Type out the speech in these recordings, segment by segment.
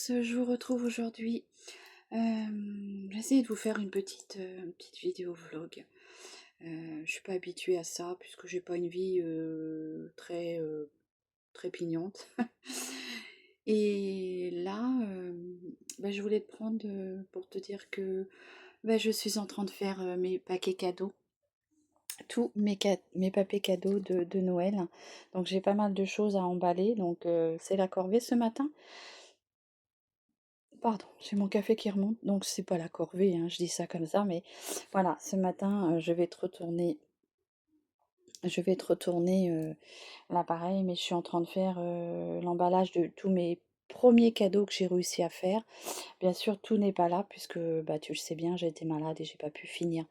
tous, je vous retrouve aujourd'hui. J'ai essayé de vous faire une petite vidéo vlog. Je suis pas habituée à ça puisque j'ai pas une vie très pignante. Et là, je voulais te prendre pour te dire que je suis en train de faire mes paquets cadeaux, tous mes papiers cadeaux de Noël. Donc j'ai pas mal de choses à emballer, donc c'est la corvée ce matin. Pardon, j'ai mon café qui remonte, donc c'est pas la corvée, hein, je dis ça comme ça, mais voilà, ce matin, je vais te retourner l'appareil, mais je suis en train de faire l'emballage de tous mes premiers cadeaux que j'ai réussi à faire. Bien sûr, tout n'est pas là, puisque tu le sais bien, j'ai été malade et j'ai pas pu finir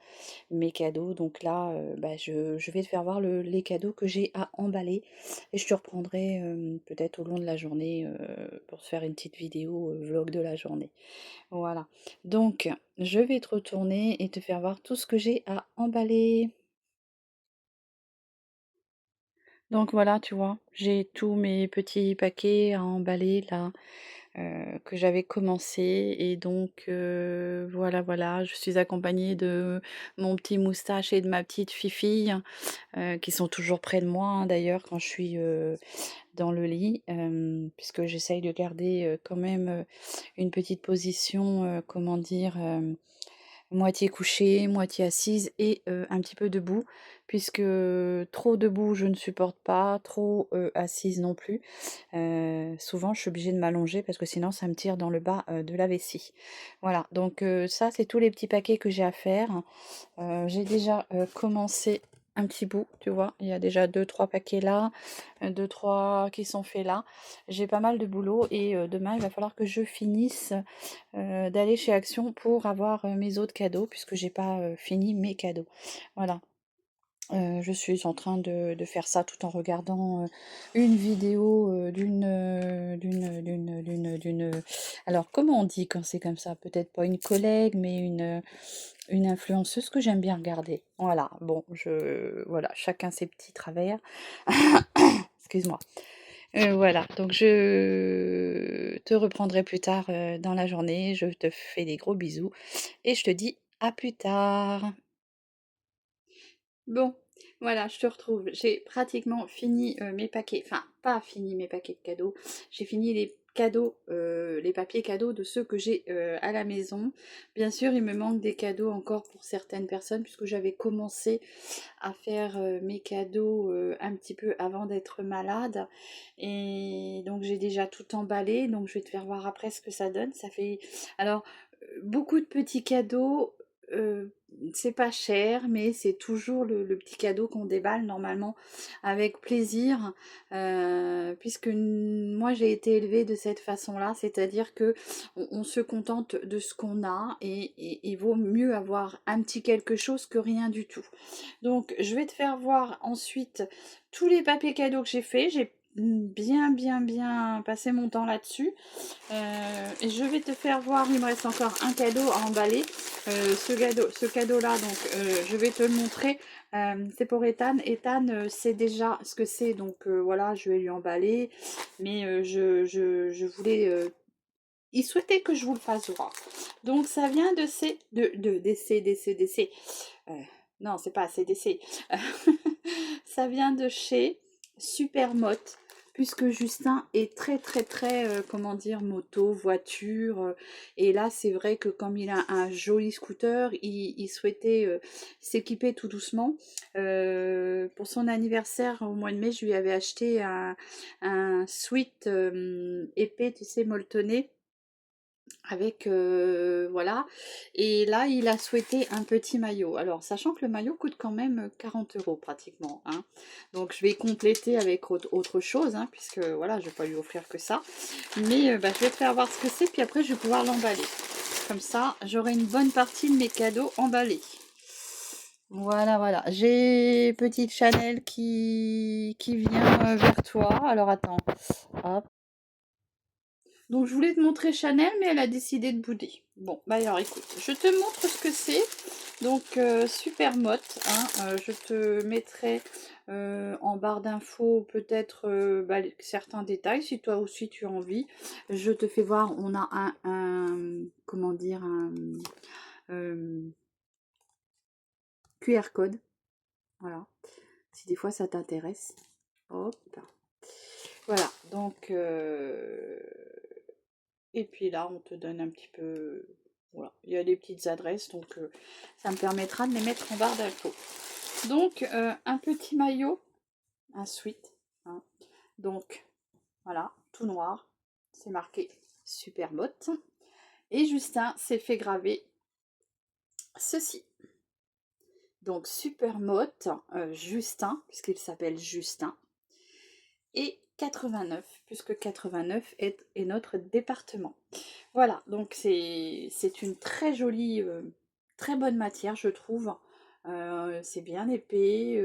mes cadeaux. Donc là, je vais te faire voir les cadeaux que j'ai à emballer. Et je te reprendrai peut-être au long de la journée pour se faire une petite vidéo vlog de la journée. Voilà. Donc, je vais te retourner et te faire voir tout ce que j'ai à emballer. Donc voilà, tu vois, j'ai tous mes petits paquets à emballer là, que j'avais commencé. Et donc, voilà, je suis accompagnée de mon petit moustache et de ma petite fifille, qui sont toujours près de moi, hein, d'ailleurs, quand je suis dans le lit, puisque j'essaye de garder quand même une petite position, comment dire, moitié couchée, moitié assise et un petit peu debout, puisque trop debout je ne supporte pas, trop assise non plus. Souvent je suis obligée de m'allonger parce que sinon ça me tire dans le bas de la vessie. Voilà, donc ça c'est tous les petits paquets que j'ai à faire. J'ai déjà commencé un petit bout, tu vois, il y a déjà deux trois paquets là, deux trois qui sont faits là. J'ai pas mal de boulot et demain il va falloir que je finisse d'aller chez Action pour avoir mes autres cadeaux, puisque j'ai pas fini mes cadeaux. Voilà. Je suis en train de faire ça tout en regardant une vidéo alors comment on dit quand c'est comme ça? Peut-être pas une collègue, mais une influenceuse que j'aime bien regarder. Voilà, bon, voilà, chacun ses petits travers. Excuse-moi. Voilà, donc je te reprendrai plus tard dans la journée. Je te fais des gros bisous et je te dis à plus tard. Bon, voilà, je te retrouve. J'ai pratiquement fini mes paquets, enfin pas fini mes paquets de cadeaux. J'ai fini les cadeaux, les papiers cadeaux de ceux que j'ai à la maison. Bien sûr, il me manque des cadeaux encore pour certaines personnes, puisque j'avais commencé à faire mes cadeaux un petit peu avant d'être malade. Et donc j'ai déjà tout emballé, donc je vais te faire voir après ce que ça donne. Ça fait alors beaucoup de petits cadeaux. euh, c'est pas cher, mais c'est toujours le petit cadeau qu'on déballe normalement avec plaisir, puisque moi j'ai été élevée de cette façon-là, c'est-à-dire que on se contente de ce qu'on a et il vaut mieux avoir un petit quelque chose que rien du tout. Donc je vais te faire voir ensuite tous les papiers cadeaux que j'ai fait. J'ai bien passé mon temps là-dessus. Et je vais te faire voir, il me reste encore un cadeau à emballer. Ce cadeau-là, donc je vais te le montrer. C'est pour Ethan. Ethan sait déjà ce que c'est, donc voilà, je vais lui emballer. Mais je voulais... il souhaitait que je vous le fasse voir. Donc ça vient de DC. Euh, non, c'est pas CDC. Ça vient de chez Supermote, puisque Justin est très, comment dire, moto, voiture. Et là, c'est vrai que comme il a un joli scooter, il souhaitait s'équiper tout doucement. Pour son anniversaire au mois de mai, je lui avais acheté un sweat épais, tu sais, molletonné avec voilà. Et là il a souhaité un petit maillot, alors sachant que le maillot coûte quand même 40 € pratiquement, hein. Donc je vais compléter avec autre chose, hein, puisque voilà, je vais pas lui offrir que ça, mais je vais te faire voir ce que c'est, puis après je vais pouvoir l'emballer, comme ça j'aurai une bonne partie de mes cadeaux emballés. Voilà, j'ai petite Chanel qui vient vers toi. Alors attends, hop. Donc je voulais te montrer Chanel, mais elle a décidé de bouder. Bon, bah alors écoute, je te montre ce que c'est. Donc super motte, hein, je te mettrai en barre d'infos peut-être certains détails si toi aussi tu as envie. Je te fais voir, on a comment dire, un QR code. Voilà, si des fois ça t'intéresse. Hop. Voilà, donc et puis là on te donne un petit peu, voilà, il y a des petites adresses, donc ça me permettra de les mettre en barre d'infos. Donc un petit maillot, un sweat, hein. Donc voilà, tout noir, c'est marqué super motte. Et Justin s'est fait graver ceci. Donc super motte, Justin, puisqu'il s'appelle Justin. Et 89, puisque 89 est notre département. Voilà, donc c'est une très jolie, très bonne matière, je trouve. C'est bien épais,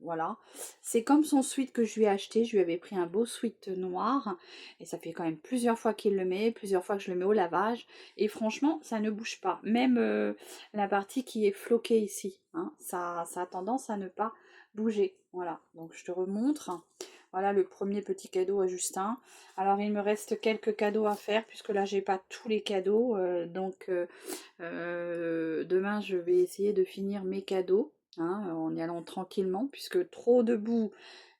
voilà. C'est comme son sweat que je lui ai acheté. Je lui avais pris un beau sweat noir. Et ça fait quand même plusieurs fois qu'il le met, plusieurs fois que je le mets au lavage. Et franchement, ça ne bouge pas. Même la partie qui est floquée ici, hein, ça a tendance à ne pas bouger. Voilà, donc je te remontre. Voilà le premier petit cadeau à Justin. Alors il me reste quelques cadeaux à faire puisque là j'ai pas tous les cadeaux. Demain je vais essayer de finir mes cadeaux, hein, en y allant tranquillement puisque trop debout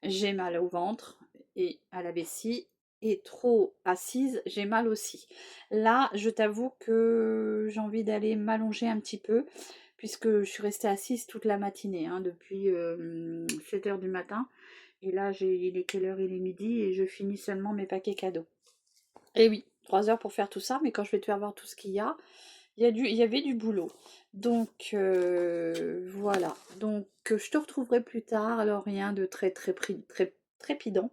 j'ai mal au ventre et à la vessie. Et trop assise, j'ai mal aussi. Là, je t'avoue que j'ai envie d'aller m'allonger un petit peu, puisque je suis restée assise toute la matinée, hein, depuis 7 h du matin. Et là, il est quelle heure? Il est midi et je finis seulement mes paquets cadeaux. Et oui, 3 heures pour faire tout ça, mais quand je vais te faire voir tout ce qu'il y a, il y avait du boulot. Donc voilà. Donc je te retrouverai plus tard. Alors rien de très trépidant.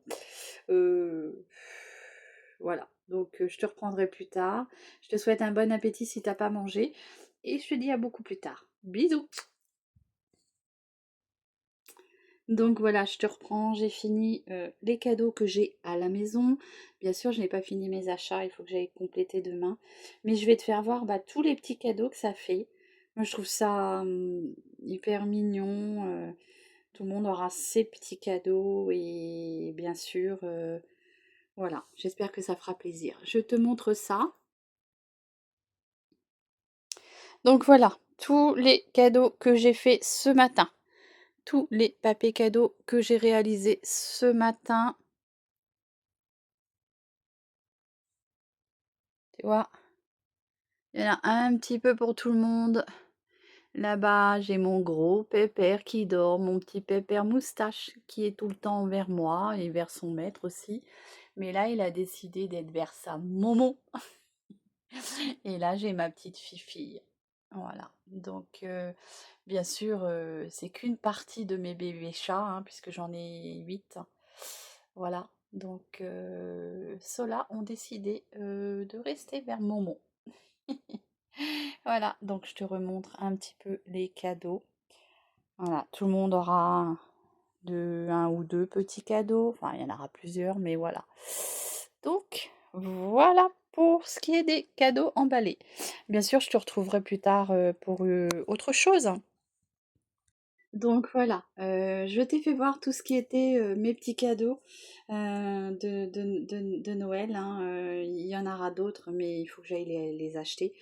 Voilà. Donc je te reprendrai plus tard. Je te souhaite un bon appétit si t'as pas mangé. Et je te dis à beaucoup plus tard. Bisous. Donc voilà, je te reprends, j'ai fini les cadeaux que j'ai à la maison. Bien sûr, je n'ai pas fini mes achats, il faut que j'aille compléter demain. Mais je vais te faire voir tous les petits cadeaux que ça fait. Moi, je trouve ça hyper mignon. Tout le monde aura ses petits cadeaux et bien sûr, voilà, j'espère que ça fera plaisir. Je te montre ça. Donc voilà, tous les cadeaux que j'ai fait ce matin. Tous les papiers cadeaux que j'ai réalisés ce matin. Tu vois, il y en a un petit peu pour tout le monde. Là-bas, j'ai mon gros pépère qui dort, mon petit pépère moustache qui est tout le temps vers moi et vers son maître aussi. Mais là, il a décidé d'être vers sa maman. Et là, j'ai ma petite fifille. Voilà. Donc, bien sûr, c'est qu'une partie de mes bébés chats, hein, puisque j'en ai 8. Voilà. Donc, ceux-là ont décidé de rester vers Momo. Voilà, donc je te remontre un petit peu les cadeaux. Voilà, tout le monde aura un ou deux petits cadeaux. Enfin, il y en aura plusieurs, mais voilà. Donc, voilà pour ce qui est des cadeaux emballés. Bien sûr, je te retrouverai plus tard pour autre chose. Donc voilà, je t'ai fait voir tout ce qui était mes petits cadeaux de Noël, hein. Il y en aura d'autres, mais il faut que j'aille les acheter.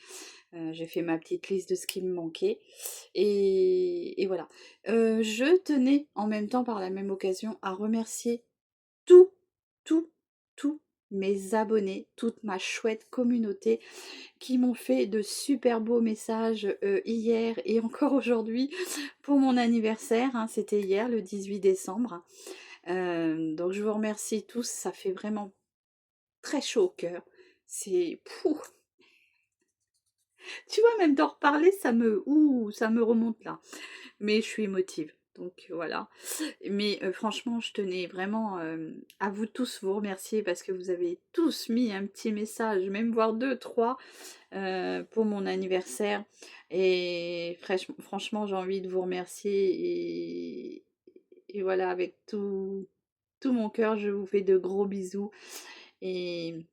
J'ai fait ma petite liste de ce qui me manquait. Et voilà. Je tenais en même temps, par la même occasion, à remercier tous, tous, tous mes abonnés, toute ma chouette communauté qui m'ont fait de super beaux messages hier et encore aujourd'hui pour mon anniversaire, hein. C'était hier, le 18 décembre. Donc je vous remercie tous, ça fait vraiment très chaud au cœur. C'est... Tu vois, même d'en reparler, ça me remonte là. Mais je suis émotive. Donc voilà. Mais franchement, je tenais vraiment à vous tous vous remercier parce que vous avez tous mis un petit message, même voire deux, trois, pour mon anniversaire. Et franchement, j'ai envie de vous remercier. Et voilà, avec tout mon cœur, je vous fais de gros bisous. Et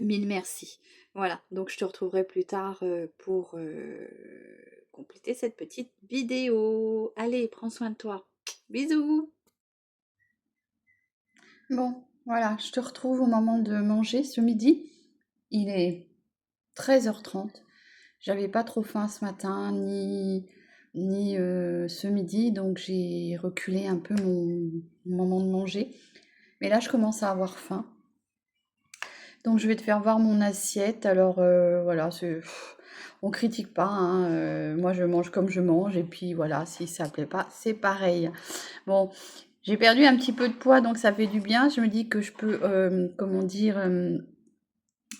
Mille merci. Voilà, donc je te retrouverai plus tard pour compléter cette petite vidéo. Allez, prends soin de toi. Bisous. Bon, voilà, je te retrouve au moment de manger ce midi. Il est 13h30. J'avais pas trop faim ce matin, ni ce midi, donc j'ai reculé un peu mon moment de manger. Mais là, je commence à avoir faim. Donc je vais te faire voir mon assiette. Alors voilà, on critique pas, hein, moi je mange comme je mange et puis voilà, si ça plaît pas, c'est pareil. Bon, j'ai perdu un petit peu de poids donc ça fait du bien. Je me dis que je peux, comment dire,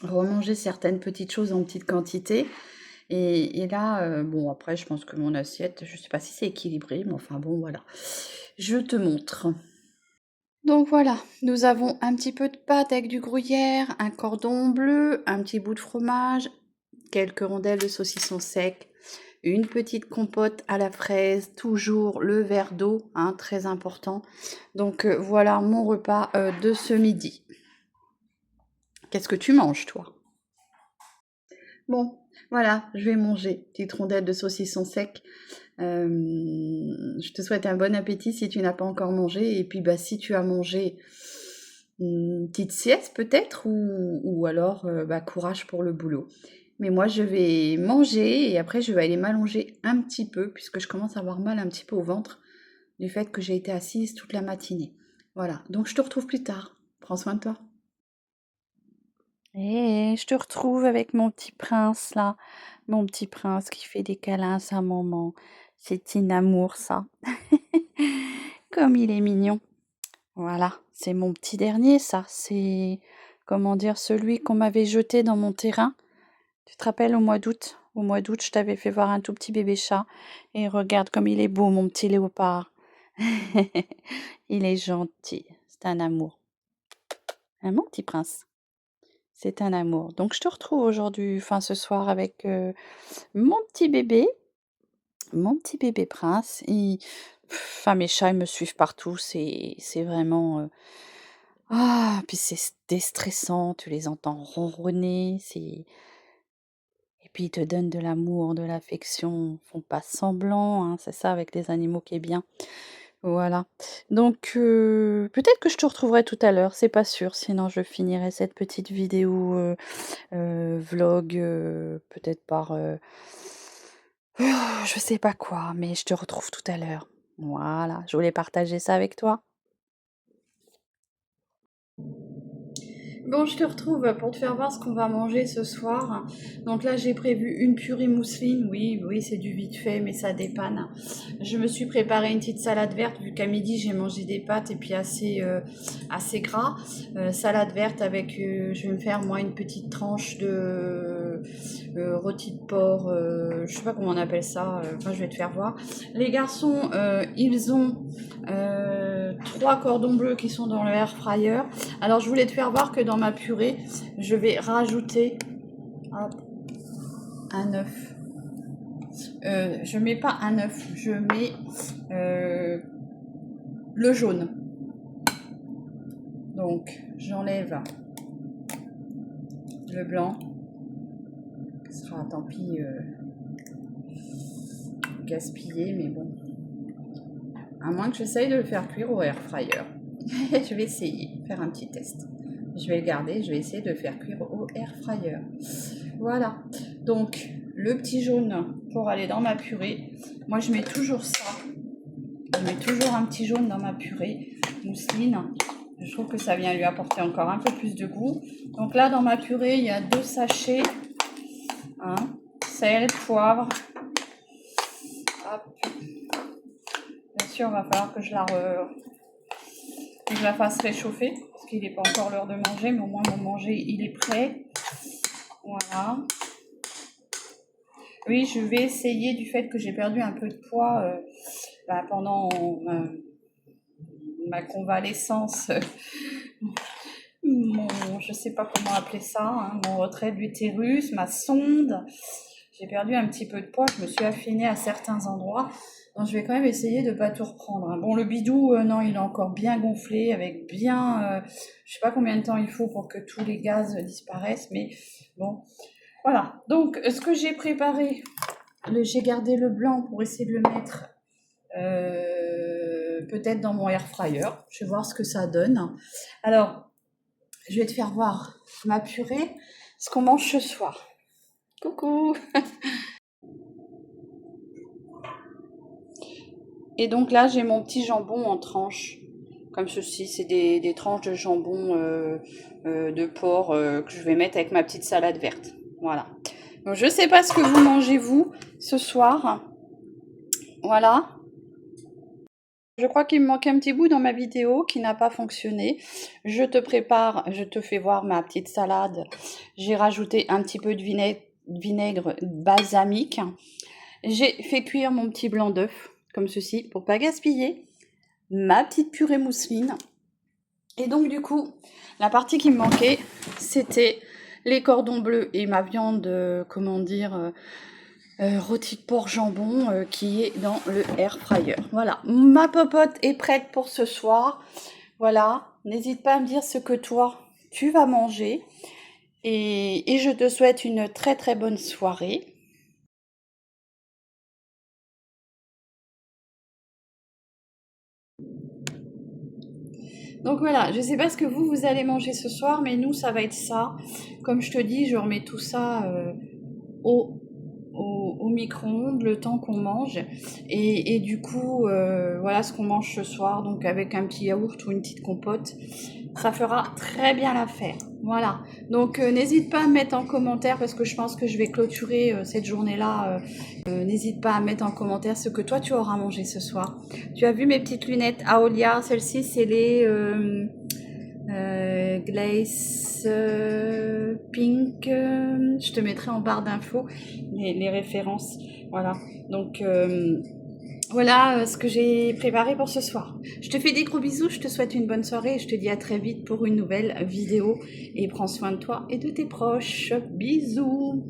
remanger certaines petites choses en petite quantité. Et là, bon après je pense que mon assiette, je sais pas si c'est équilibré, mais enfin bon voilà. Je te montre. Donc voilà, nous avons un petit peu de pâte avec du gruyère, un cordon bleu, un petit bout de fromage, quelques rondelles de saucisson sec, une petite compote à la fraise, toujours le verre d'eau, hein, très important. Donc voilà mon repas de ce midi. Qu'est-ce que tu manges toi? Bon, voilà, je vais manger petite rondelle de saucisson sec. Je te souhaite un bon appétit si tu n'as pas encore mangé. Et puis, bah, si tu as mangé, une petite sieste peut-être, ou alors, bah, courage pour le boulot. Mais moi, je vais manger et après, je vais aller m'allonger un petit peu, puisque je commence à avoir mal un petit peu au ventre du fait que j'ai été assise toute la matinée. Voilà, donc je te retrouve plus tard. Prends soin de toi. Et je te retrouve avec mon petit prince là, mon petit prince qui fait des câlins à sa maman. C'est un amour ça. Comme il est mignon. Voilà, c'est mon petit dernier ça. C'est, comment dire, celui qu'on m'avait jeté dans mon terrain. Tu te rappelles au mois d'août? Au mois d'août, je t'avais fait voir un tout petit bébé chat. Et regarde comme il est beau, mon petit léopard. Il est gentil. C'est un amour. Hein, mon petit prince. C'est un amour. Donc je te retrouve aujourd'hui, enfin ce soir avec mon petit bébé prince. Enfin mes chats ils me suivent partout, c'est vraiment ah puis c'est déstressant, tu les entends ronronner, c'est et puis ils te donnent de l'amour, de l'affection, ils font pas semblant, hein, c'est ça avec les animaux qui est bien. Voilà. Donc peut-être que je te retrouverai tout à l'heure, c'est pas sûr, sinon je finirai cette petite vidéo vlog, peut-être par, je sais pas quoi, mais je te retrouve tout à l'heure. Voilà, je voulais partager ça avec toi. Bon, je te retrouve pour te faire voir ce qu'on va manger ce soir. Donc là, j'ai prévu une purée mousseline. Oui, oui, c'est du vite fait, mais ça dépanne. Je me suis préparé une petite salade verte, vu qu'à midi, j'ai mangé des pâtes et puis assez gras. Salade verte avec, je vais me faire moi une petite tranche de rôti de porc. Je sais pas comment on appelle ça. Enfin, je vais te faire voir. Les garçons, ils ont 3 cordons bleus qui sont dans le air fryer. Alors je voulais te faire voir que dans ma purée, je vais rajouter hop, un œuf. Je mets pas un œuf, je mets le jaune. Donc j'enlève le blanc. Ce sera tant pis gaspillé, mais bon. À moins que j'essaye de le faire cuire au air fryer. Je vais essayer, faire un petit test. Je vais le garder, je vais essayer de le faire cuire au air fryer. Voilà, donc le petit jaune pour aller dans ma purée. Moi je mets toujours ça. Je mets toujours un petit jaune dans ma purée mousseline. Je trouve que ça vient lui apporter encore un peu plus de goût. Donc là dans ma purée, il y a 2 sachets. Hein, sel, poivre. Hop. Bien sûr, il va falloir que je la fasse réchauffer parce qu'il n'est pas encore l'heure de manger, mais au moins mon manger il est prêt. Voilà. Oui, je vais essayer du fait que j'ai perdu un peu de poids pendant ma convalescence, je sais pas comment appeler ça, hein, mon retrait de l'utérus, ma sonde. J'ai perdu un petit peu de poids, je me suis affinée à certains endroits. Donc je vais quand même essayer de ne pas tout reprendre, hein. Bon, le bidou, non, il est encore bien gonflé, avec bien... je sais pas combien de temps il faut pour que tous les gaz disparaissent, mais bon. Voilà, donc ce que j'ai préparé, j'ai gardé le blanc pour essayer de le mettre peut-être dans mon air fryer. Je vais voir ce que ça donne. Alors, je vais te faire voir ma purée, ce qu'on mange ce soir. Coucou! Et donc là, j'ai mon petit jambon en tranches, comme ceci. C'est des tranches de jambon de porc que je vais mettre avec ma petite salade verte. Voilà. Donc, je ne sais pas ce que vous mangez, vous, ce soir. Voilà. Je crois qu'il me manque un petit bout dans ma vidéo qui n'a pas fonctionné. Je te fais voir ma petite salade. J'ai rajouté un petit peu de vinaigre balsamique. J'ai fait cuire mon petit blanc d'œuf, comme ceci, pour pas gaspiller. Ma petite purée mousseline. Et donc du coup, la partie qui me manquait, c'était les cordons bleus et ma viande, rôti de porc jambon qui est dans le air fryer. Voilà, ma popote est prête pour ce soir. Voilà, n'hésite pas à me dire ce que toi, tu vas manger. Et je te souhaite une très très bonne soirée. Donc voilà, je ne sais pas ce que vous allez manger ce soir, mais nous, ça va être ça. Comme je te dis, je remets tout ça au micro-ondes le temps qu'on mange. Et du coup, voilà ce qu'on mange ce soir. Donc avec un petit yaourt ou une petite compote, ça fera très bien l'affaire. Voilà. Donc n'hésite pas à me mettre en commentaire parce que je pense que je vais clôturer cette journée-là. N'hésite pas à mettre en commentaire ce que toi tu auras mangé ce soir. Tu as vu mes petites lunettes Aolia, celles-ci c'est les Glaze Pink. Je te mettrai en barre d'infos les références. Voilà. Donc voilà ce que j'ai préparé pour ce soir. Je te fais des gros bisous, je te souhaite une bonne soirée et je te dis à très vite pour une nouvelle vidéo. Et prends soin de toi et de tes proches. Bisous!